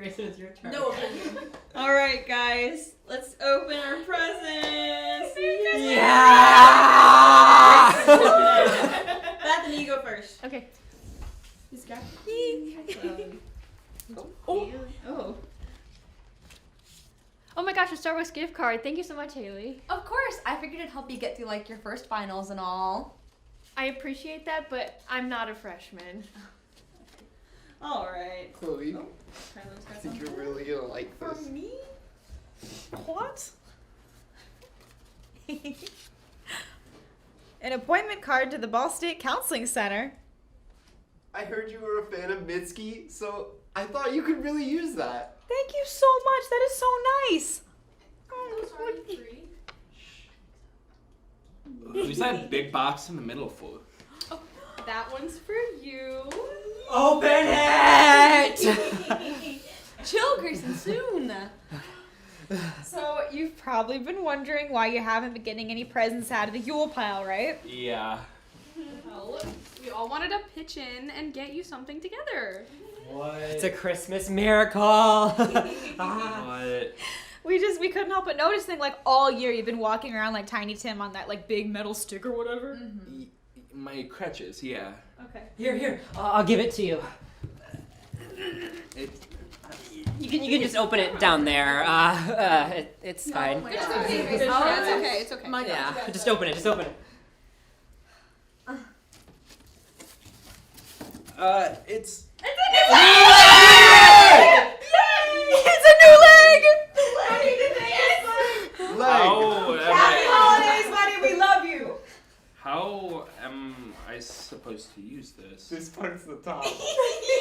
Grayson, it's your turn. No opinion. All right, guys, let's open our presents. Yeah! Bethany, you go first. Okay. This guy. Oh. Oh my gosh, a Starbucks gift card. Thank you so much, Haley. Of course. I figured it'd help you get through like your first finals and all. I appreciate that, but I'm not a freshman. All right. Chloe, Kylo's I got think something. you're really gonna like For this. me? What? An appointment card to the Ball State Counseling Center. I heard you were a fan of Mitski, so I thought you could really use that. Thank you so much. That is so nice. Who's that big box in the middle for? That one's for you. Open it! Chill, Grayson, soon. So you've probably been wondering why you haven't been getting any presents out of the Yule pile, right? Yeah. Well, we all wanted to pitch in and get you something together. What? It's a Christmas miracle. What? We couldn't help but noticing like all year you've been walking around like Tiny Tim on that like big metal stick or whatever. My crutches, yeah. Okay. Here. I'll give it to you. It, You can just open it down there. It's fine. my It's God. okay. It's okay. My God. Yeah, just open it. it's... It's a new leg! How Holidays, buddy, we love you! how am I supposed to use this? This part's the top.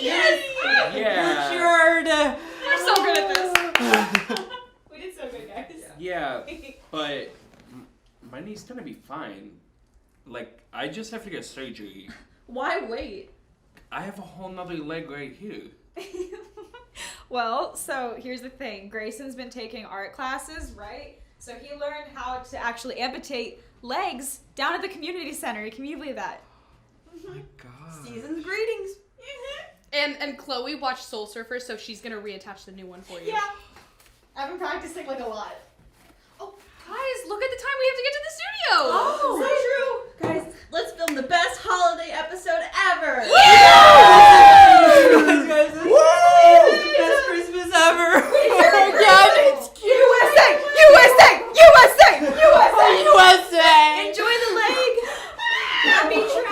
Yeah. Cured. We're so good at this. We did so good, guys. Yeah, but my knee's gonna be fine. Like, I just have to get surgery. Why wait? I have a whole nother leg right here. Well, so here's the thing. Grayson's been taking art classes, right? So he learned how to actually amputate legs down at the community center. Can you believe that? My God. Season's greetings. And Chloe watched Soul Surfer, so she's gonna reattach the new one for you. Yeah. I've been practicing like a lot. Oh, guys, look at the time we have to get to the studio. Oh, So true. Guys, let's film the best holiday episode ever. Best Christmas ever. USA. Enjoy the leg. Happy travels.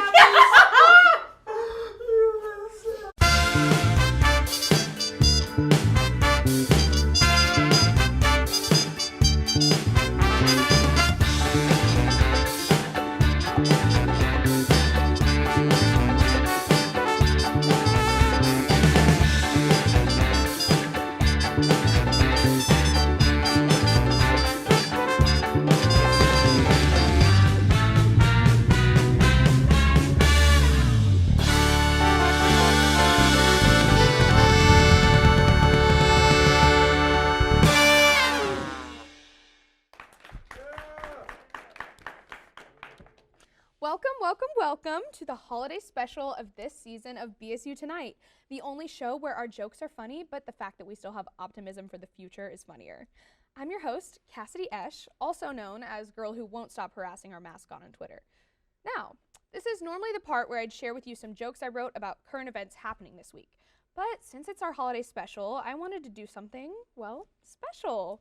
Welcome to the holiday special of this season of BSU Tonight, the only show where our jokes are funny, but the fact that we still have optimism for the future is funnier. I'm your host, Cassidy Esch, also known as Girl Who Won't Stop Harassing Our Mascot on Twitter. Now, this is normally the part where I'd share with you some jokes I wrote about current events happening this week. But since it's our holiday special, I wanted to do something, well, special.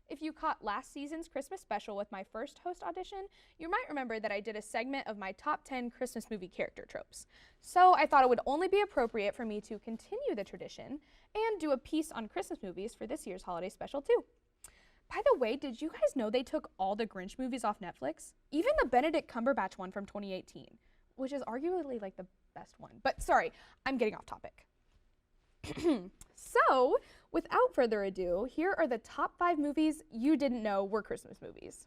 If you caught last season's Christmas special with my first host audition, you might remember that I did a segment of my top 10 Christmas movie character tropes. So I thought it would only be appropriate for me to continue the tradition and do a piece on Christmas movies for this year's holiday special too. By the way, did you guys know they took all the Grinch movies off Netflix? Even the Benedict Cumberbatch one from 2018, which is arguably like the best one. But sorry, I'm getting off topic. So, without further ado, here are the top 5 movies you didn't know were Christmas movies.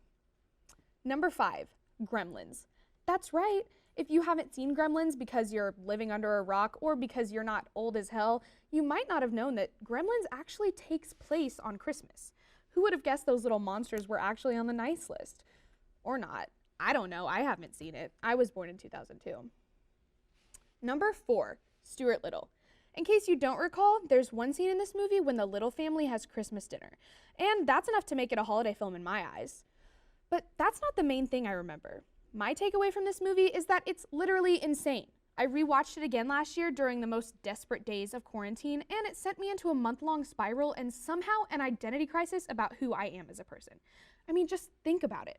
Number 5, Gremlins. That's right. If you haven't seen Gremlins because you're living under a rock or because you're not old as hell, you might not have known that Gremlins actually takes place on Christmas. Who would have guessed those little monsters were actually on the nice list? Or not. I don't know. I haven't seen it. I was born in 2002. Number 4, Stuart Little. In case you don't recall, there's one scene in this movie when the Little family has Christmas dinner, and that's enough to make it a holiday film in my eyes. But that's not the main thing I remember. My takeaway from this movie is that it's literally insane. I rewatched it again last year during the most desperate days of quarantine, and it sent me into a month-long spiral and somehow an identity crisis about who I am as a person. I mean, just think about it.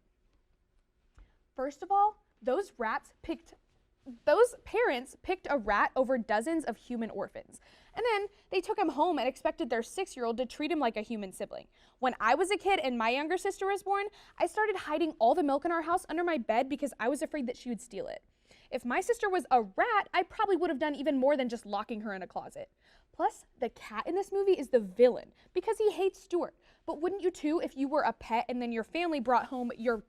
First of all, those parents picked a rat over dozens of human orphans. And then they took him home and expected their 6-year-old to treat him like a human sibling. When I was a kid and my younger sister was born, I started hiding all the milk in our house under my bed because I was afraid that she would steal it. If my sister was a rat, I probably would have done even more than just locking her in a closet. Plus, the cat in this movie is the villain because he hates Stuart. But wouldn't you too if you were a pet and then your family brought home your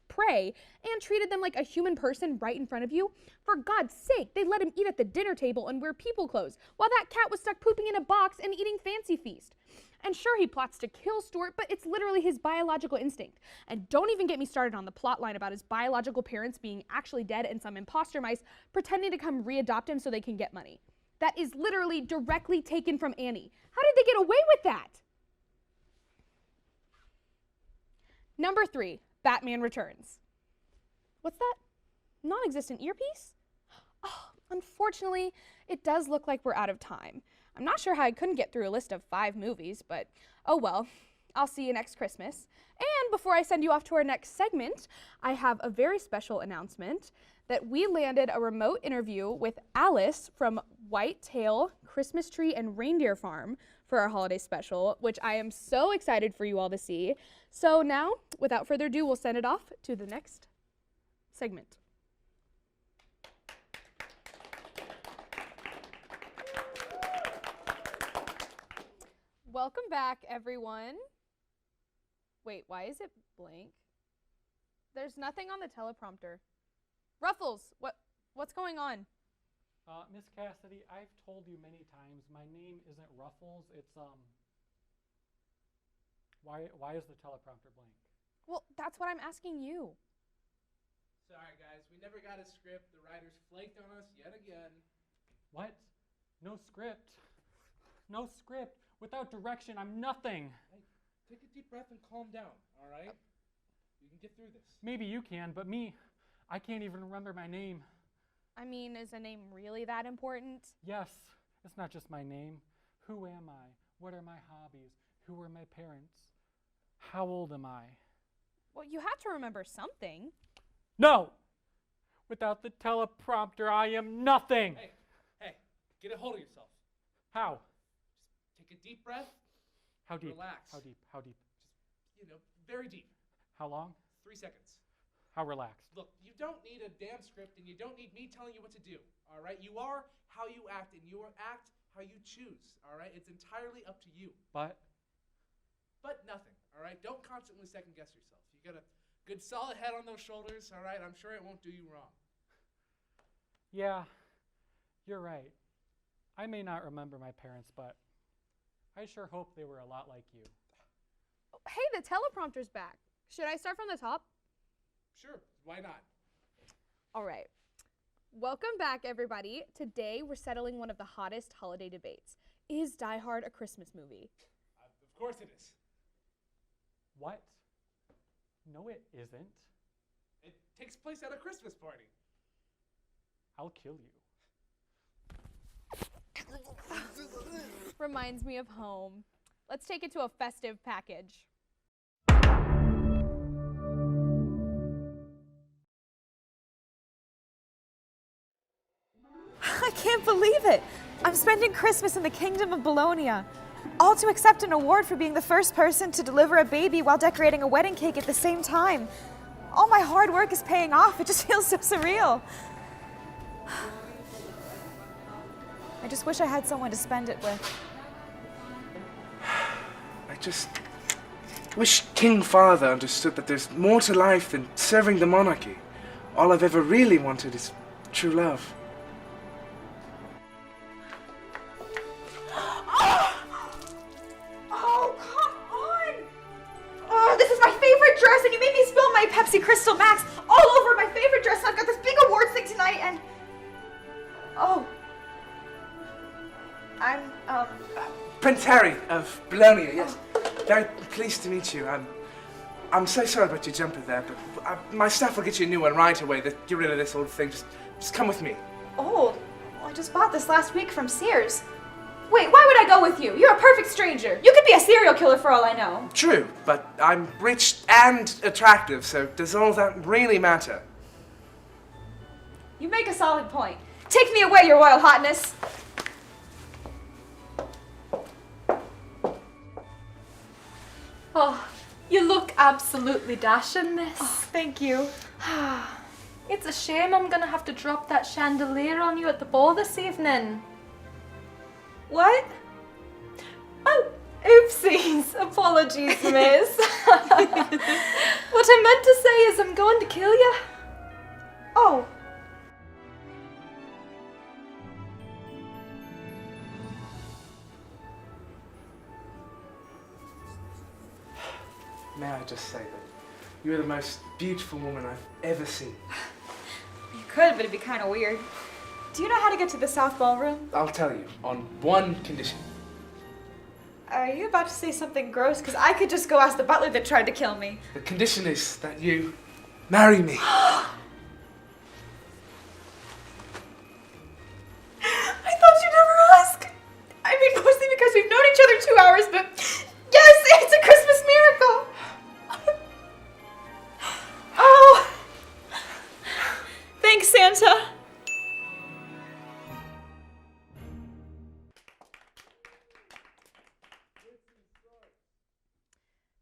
prey and treated them like a human person right in front of you? For God's sake, they let him eat at the dinner table and wear people clothes, while that cat was stuck pooping in a box and eating Fancy Feast. And sure, he plots to kill Stuart, but it's literally his biological instinct. And don't even get me started on the plot line about his biological parents being actually dead and some imposter mice pretending to come readopt him so they can get money. That is literally directly taken from Annie. How did they get away with that? Number 3, Batman Returns. What's that? Non-existent earpiece? Oh, unfortunately, it does look like we're out of time. I'm not sure how I couldn't get through a list of 5 movies, but oh well. I'll see you next Christmas. And before I send you off to our next segment, I have a very special announcement that we landed a remote interview with Alice from Whitetail Christmas Tree and Reindeer Farm for our holiday special, which I am so excited for you all to see. So now, without further ado, we'll send it off to the next segment. Welcome back, everyone. Wait, why is it blank? There's nothing on the teleprompter. Ruffles, what's going on? Miss Cassidy, I've told you many times my name isn't Ruffles, it's why is the teleprompter blank? Well, that's what I'm asking you. Sorry guys, we never got a script. The writers flaked on us yet again. What? No script? No script. Without direction, I'm nothing. Hey, take a deep breath and calm down, all right? You can get through this. Maybe you can, but me, I can't even remember my name. I mean, is a name really that important? Yes, it's not just my name. Who am I? What are my hobbies? Who are my parents? How old am I? Well, you have to remember something. No! Without the teleprompter, I am nothing! Hey, get a hold of yourself. How? Take a deep breath. How deep? Relax. How deep? How deep? Just, very deep. How long? 3 seconds. How relaxed? Look, you don't need a damn script and you don't need me telling you what to do, all right? You are how you act and you act how you choose, all right? It's entirely up to you. But nothing, all right? Don't constantly second guess yourself. You got a good solid head on those shoulders, all right? I'm sure it won't do you wrong. yeah, you're right. I may not remember my parents, but I sure hope they were a lot like you. Hey, the teleprompter's back. Should I start from the top? Sure, why not? All right. Welcome back, everybody. Today, we're settling one of the hottest holiday debates. Is Die Hard a Christmas movie? Of course it is. What? No, it isn't. It takes place at a Christmas party. I'll kill you. Reminds me of home. Let's take it to a festive package. I can't believe it! I'm spending Christmas in the Kingdom of Bologna, all to accept an award for being the first person to deliver a baby while decorating a wedding cake at the same time. All my hard work is paying off. It just feels so surreal. I just wish I had someone to spend it with. I just wish King Father understood that there's more to life than serving the monarchy. All I've ever really wanted is true love. Oh, come on! Oh, this is my favorite dress, and you made me spill my Pepsi Crystal Max all over my favorite dress. I've got this big awards thing tonight, and oh, Prince Harry of Bologna, yes. Very pleased to meet you. I'm so sorry about your jumper there, but my staff will get you a new one right away. Get rid of this old thing. Just come with me. Old? Well, I just bought this last week from Sears. Wait, why would I go with you? You're a perfect stranger. You could be a serial killer for all I know. True, but I'm rich and attractive, so does all that really matter? You make a solid point. Take me away, your royal hotness. Oh, you look absolutely dashing, miss. Oh, thank you. It's a shame I'm gonna have to drop that chandelier on you at the ball this evening. What? Oh, oopsies. Apologies, miss. What I meant to say is I'm going to kill you. Oh. May I just say that you're the most beautiful woman I've ever seen. You could, but it'd be kind of weird. Do you know how to get to the South Ballroom? I'll tell you, on one condition. Are you about to say something gross? Because I could just go ask the butler that tried to kill me. The condition is that you marry me. I thought you'd never ask. I mean, mostly because we've known each other 2 hours, but yes, it's a Christmas miracle. Oh. Thanks, Santa.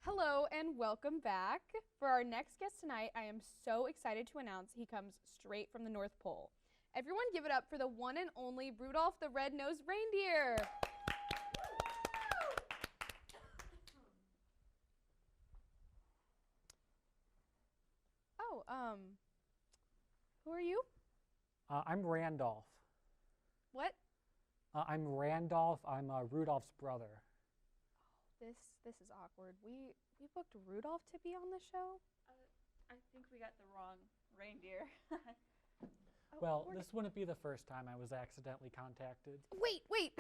Hello and welcome back. For our next guest tonight, I am so excited to announce he comes straight from the North Pole. Everyone give it up for the one and only Rudolph the Red-Nosed Reindeer. Oh, who are you? I'm Randolph. What? I'm Randolph. I'm Rudolph's brother. This is awkward. We booked Rudolph to be on the show? I think we got the wrong reindeer. Well, this wouldn't be the first time I was accidentally contacted. Wait.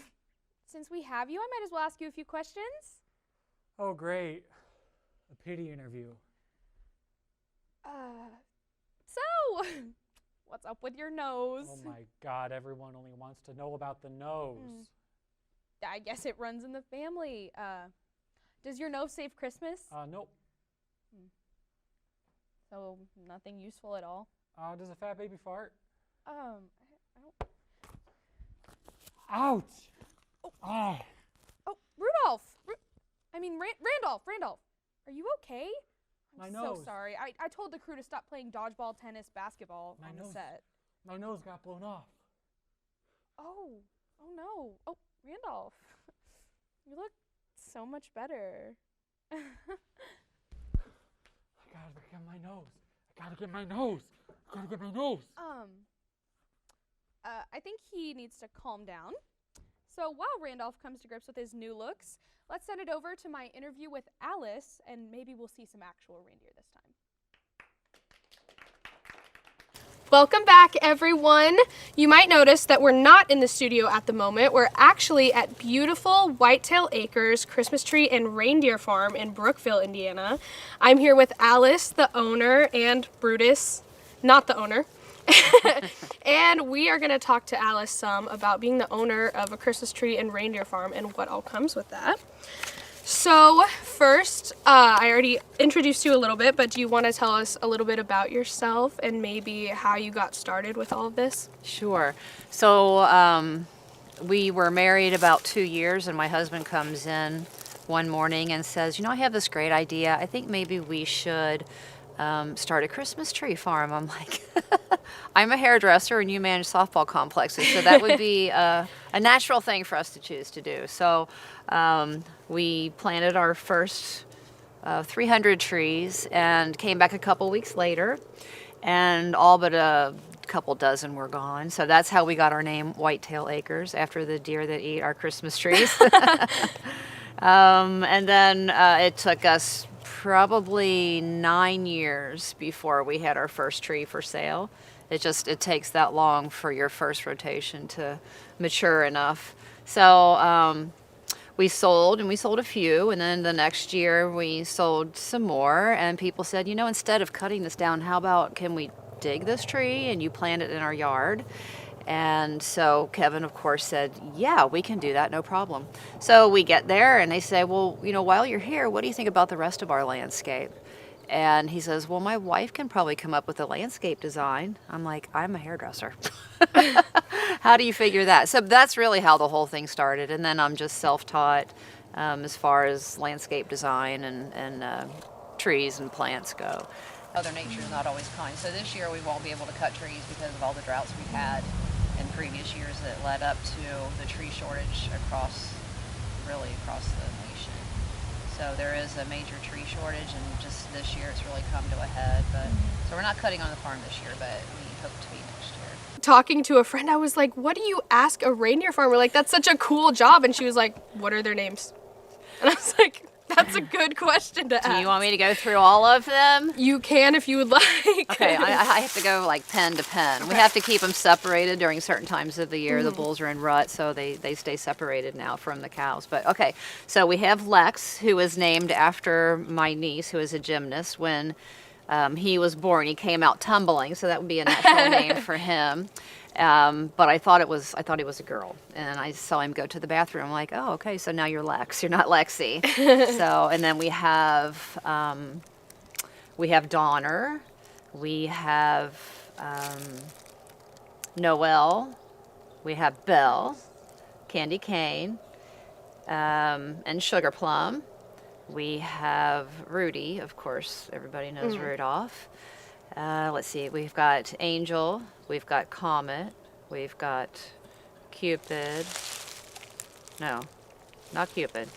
Since we have you, I might as well ask you a few questions. Oh, great. A pity interview. So, what's up with your nose? Oh my God, everyone only wants to know about the nose. I guess it runs in the family. Does your nose save Christmas? Nope. So, nothing useful at all? Does a fat baby fart? I don't... Ouch! Oh. Oh, Rudolph! Randolph! Are you okay? I'm My so nose. sorry. I told the crew to stop playing dodgeball, tennis, basketball on the set. My nose got blown off. Oh no. Oh, Randolph. You look so much better. I gotta get my nose. I think he needs to calm down. So while Randolph comes to grips with his new looks, let's send it over to my interview with Alice, and maybe we'll see some actual reindeer this time. Welcome back, everyone. You might notice that we're not in the studio at the moment. We're actually at beautiful Whitetail Acres Christmas Tree and Reindeer Farm in Brookville, Indiana. I'm here with Alice, the owner, and Brutus, not the owner. And we are going to talk to Alice some about being the owner of a Christmas tree and reindeer farm and what all comes with that. So first, I already introduced you a little bit, but do you want to tell us a little bit about yourself and maybe how you got started with all of this? Sure. So we were married about 2 years, and my husband comes in one morning and says, I have this great idea. I think maybe we should start a Christmas tree farm. I'm like, I'm a hairdresser and you manage softball complexes, so that would be a natural thing for us to choose to do. So we planted our first 300 trees and came back a couple weeks later, and all but a couple dozen were gone. So that's how we got our name, Whitetail Acres, after the deer that eat our Christmas trees. And then it took us probably 9 years before we had our first tree for sale. It takes that long for your first rotation to mature enough. So we sold a few, and then the next year we sold some more, and people said, instead of cutting this down, how about can we dig this tree and you plant it in our yard? And so Kevin, of course, said, yeah, we can do that, no problem. So we get there and they say, well, while you're here, what do you think about the rest of our landscape? And he says, well, my wife can probably come up with a landscape design. I'm like, I'm a hairdresser. How do you figure that? So that's really how the whole thing started. And then I'm just self-taught as far as landscape design and trees and plants go. Mother Nature is not always kind. So this year we won't be able to cut trees because of all the droughts we've had in previous years that led up to the tree shortage across the nation. So there is a major tree shortage, and just this year it's really come to a head. But so we're not cutting on the farm this year, but we hope to be next year. Talking to a friend, I was like, what do you ask a reindeer farmer? Like, that's such a cool job. And she was like, what are their names? And I was like, that's a good question to ask. Do you want me to go through all of them? You can if you would like. Okay, I have to go like pen to pen. Okay. We have to keep them separated during certain times of the year. The bulls are in rut, so they stay separated now from the cows. But okay, so we have Lex, who is named after my niece, who is a gymnast. When he was born, he came out tumbling, so that would be a natural name for him. But I thought he was a girl, and I saw him go to the bathroom. I'm like, oh, okay, so now you're Lex. You're not Lexi. So, and then we have Donner, we have Noelle, we have Belle, Candy Cane, and Sugar Plum. We have Rudy, of course. Everybody knows Rudolph. Let's see, we've got Angel, we've got Comet, we've got Cupid. No, not Cupid.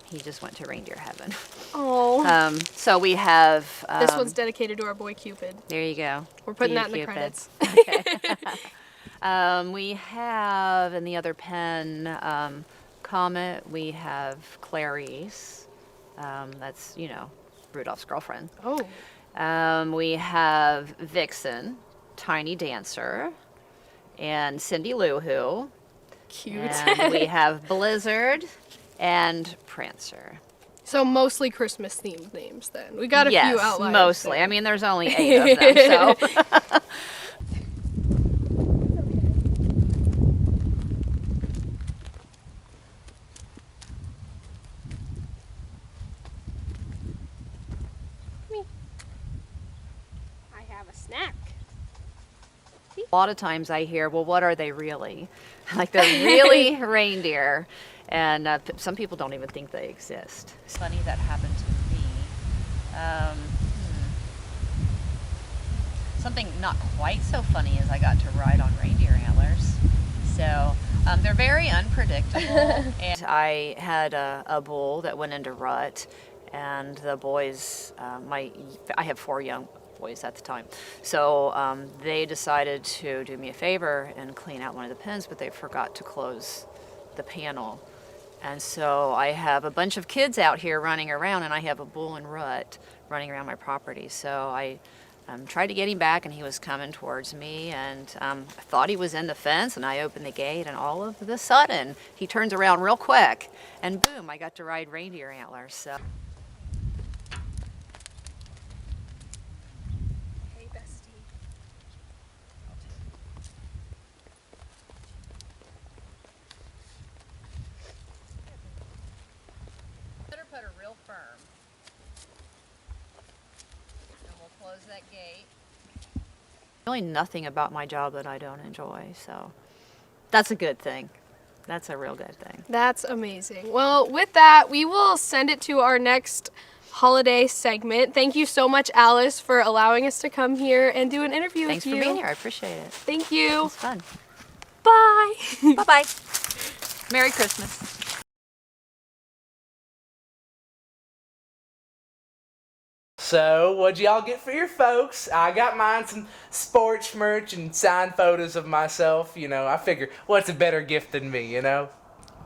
He just went to reindeer heaven. Oh. So we have... this one's dedicated to our boy Cupid. There you go. We're putting that in Cupid. the credits. Okay. We have, in the other pen, Comet, we have Clarice. That's, Rudolph's girlfriend. Oh. We have Vixen, Tiny Dancer, and Cindy Lou Who. Cute. And we have Blizzard and Prancer. So mostly Christmas themed names then. We got a few outliers. Yes, mostly. I mean, there's only 8 of them, so. Snack. A lot of times I hear, well, what are they really? Like, they're really reindeer. And some people don't even think they exist. It's funny that happened to me. Something not quite so funny is I got to ride on reindeer antlers. So they're very unpredictable. And I had a bull that went into rut, and the boys, I have 4 young boys at the time. So they decided to do me a favor and clean out one of the pens, but they forgot to close the panel. And so I have a bunch of kids out here running around, and I have a bull in rut running around my property. So I tried to get him back, and he was coming towards me, and I thought he was in the fence, and I opened the gate, and all of a sudden he turns around real quick, and boom, I got to ride reindeer antlers. So. Put her real firm. And we'll close that gate. Really nothing about my job that I don't enjoy, so that's a good thing. That's a real good thing. That's amazing. Well, with that, we will send it to our next holiday segment. Thank you so much, Alice, for allowing us to come here and do an interview Thanks with you. for being here. I appreciate it. Thank you. It's fun. Bye. Bye-bye. Merry Christmas. So, what'd y'all get for your folks? I got mine some sports merch and signed photos of myself. I figure, what's a better gift than me,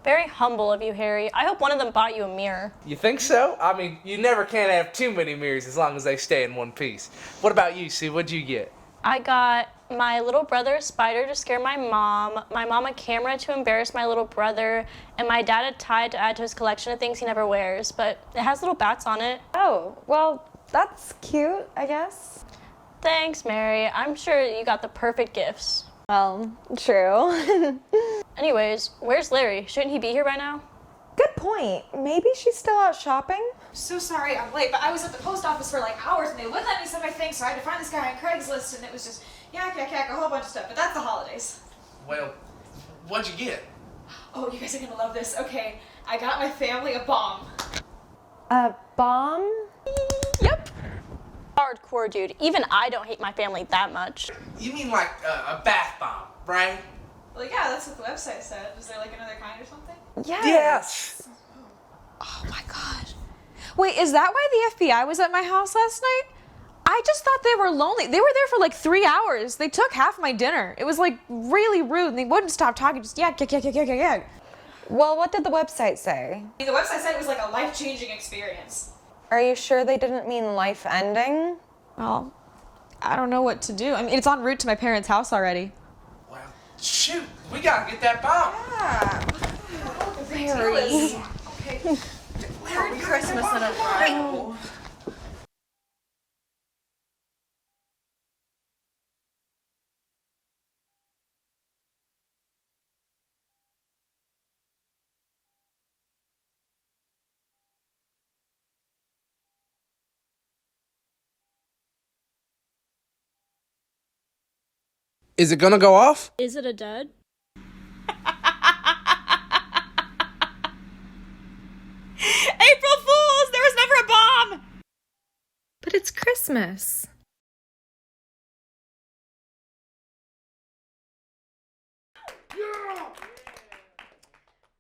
Very humble of you, Harry. I hope one of them bought you a mirror. You think so? I mean, you never can have too many mirrors as long as they stay in one piece. What about you, Sue? What'd you get? I got my little brother a spider to scare my mom a camera to embarrass my little brother, and my dad a tie to add to his collection of things he never wears, but it has little bats on it. Oh, well, that's cute, I guess. Thanks, Mary. I'm sure you got the perfect gifts. Well, true. Anyways, where's Larry? Shouldn't he be here by now? Good point. Maybe she's still out shopping? So sorry I'm late, but I was at the post office for like hours and they wouldn't let me send my things, so I had to find this guy on Craigslist and it was just yak, a whole bunch of stuff, but that's the holidays. Well, what'd you get? Oh, you guys are gonna love this. Okay, I got my family a bomb. A bomb? Yep. Hardcore, dude. Even I don't hate my family that much. You mean like a bath bomb, right? Well, yeah, that's what the website said. Is there like another kind or something? Yes. Oh my god. Wait, is that why the FBI was at my house last night? I just thought they were lonely. They were there for like 3 hours. They took half my dinner. It was like really rude and they wouldn't stop talking, just yak. Well, what did the website say? The website said it was like a life-changing experience. Are you sure they didn't mean life-ending? Well, I don't know what to do. I mean, it's en route to my parents' house already. Well, shoot, we gotta get that bomb. Yeah. Very. Okay. Merry Christmas in a row. Is it gonna go off? Is it a dud? April Fools! There was never a bomb! But it's Christmas.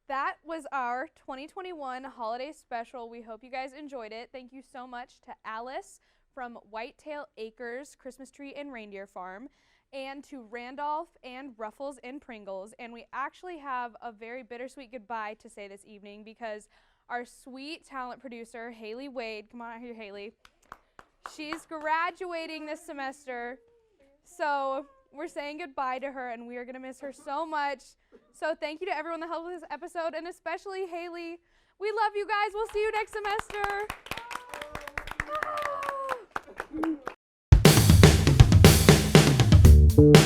That was our 2021 holiday special. We hope you guys enjoyed it. Thank you so much to Alice from Whitetail Acres Christmas Tree and Reindeer Farm, and to Randolph and Ruffles and Pringles. And we actually have a very bittersweet goodbye to say this evening because our sweet talent producer, Haley Wade, come on out here, Haley. She's graduating this semester. So we're saying goodbye to her and we are gonna miss her so much. So thank you to everyone that helped with this episode and especially Haley. We love you guys. We'll see you next semester. Thank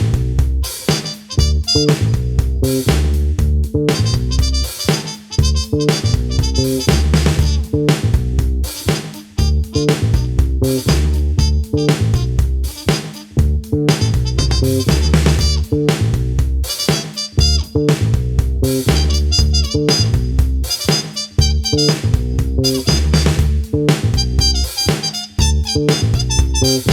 you.